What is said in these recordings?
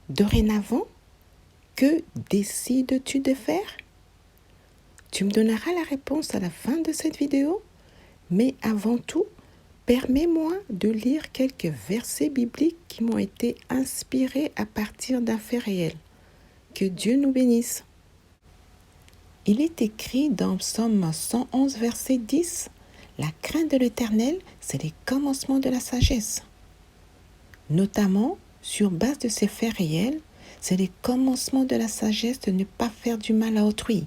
Dorénavant, que décides-tu de faire? Tu me donneras la réponse à la fin de cette vidéo, mais avant tout, permets-moi de lire quelques versets bibliques qui m'ont été inspirés à partir d'un fait réel. Que Dieu nous bénisse. Il est écrit dans Psaume 111, verset 10, « La crainte de l'Éternel, c'est les commencements de la sagesse. » Notamment, sur base de ces faits réels, c'est les commencements de la sagesse de ne pas faire du mal à autrui.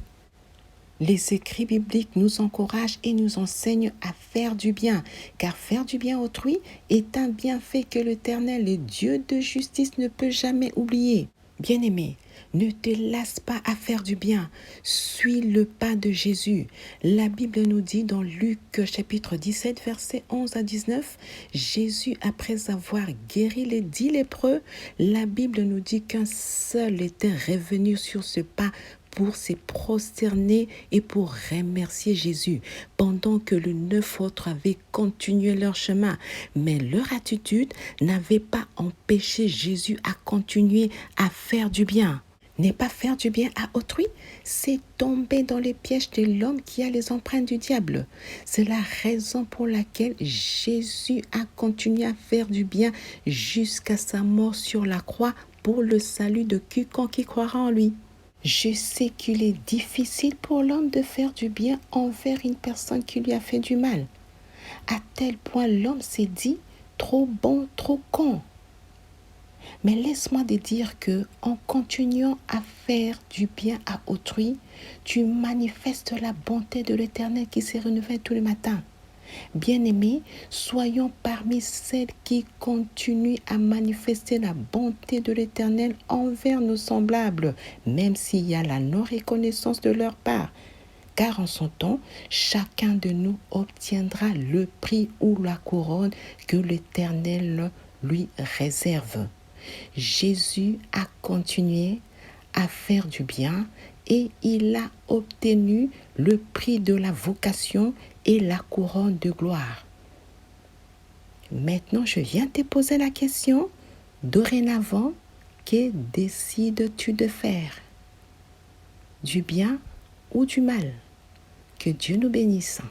Les écrits bibliques nous encouragent et nous enseignent à faire du bien, car faire du bien à autrui est un bienfait que l'Éternel, le Dieu de justice, ne peut jamais oublier. Bien-aimé, ne te lasse pas à faire du bien. Suis le pas de Jésus. La Bible nous dit dans Luc chapitre 17, versets 11 à 19, Jésus, après avoir guéri les 10 lépreux, la Bible nous dit qu'un seul était revenu sur ce pas pour se prosterner et pour remercier Jésus, pendant que les 9 autres avaient continué leur chemin. Mais leur attitude n'avait pas empêché Jésus à continuer à faire du bien. N'est pas faire du bien à autrui, c'est tomber dans les pièges de l'homme qui a les empreintes du diable. C'est la raison pour laquelle Jésus a continué à faire du bien jusqu'à sa mort sur la croix pour le salut de quiconque qui croira en lui. Je sais qu'il est difficile pour l'homme de faire du bien envers une personne qui lui a fait du mal. À tel point l'homme s'est dit trop bon, trop con. Mais laisse-moi te dire que en continuant à faire du bien à autrui, tu manifestes la bonté de l'Éternel qui se renouvelle tous les matins. Bien-aimés, soyons parmi celles qui continuent à manifester la bonté de l'Éternel envers nos semblables, même s'il y a la non-reconnaissance de leur part. Car en son temps, chacun de nous obtiendra le prix ou la couronne que l'Éternel lui réserve. Jésus a continué à faire du bien et il a obtenu le prix de la vocation et la couronne de gloire. Maintenant, je viens te poser la question. Dorénavant, que décides-tu de faire? Du bien ou du mal? Que Dieu nous bénisse.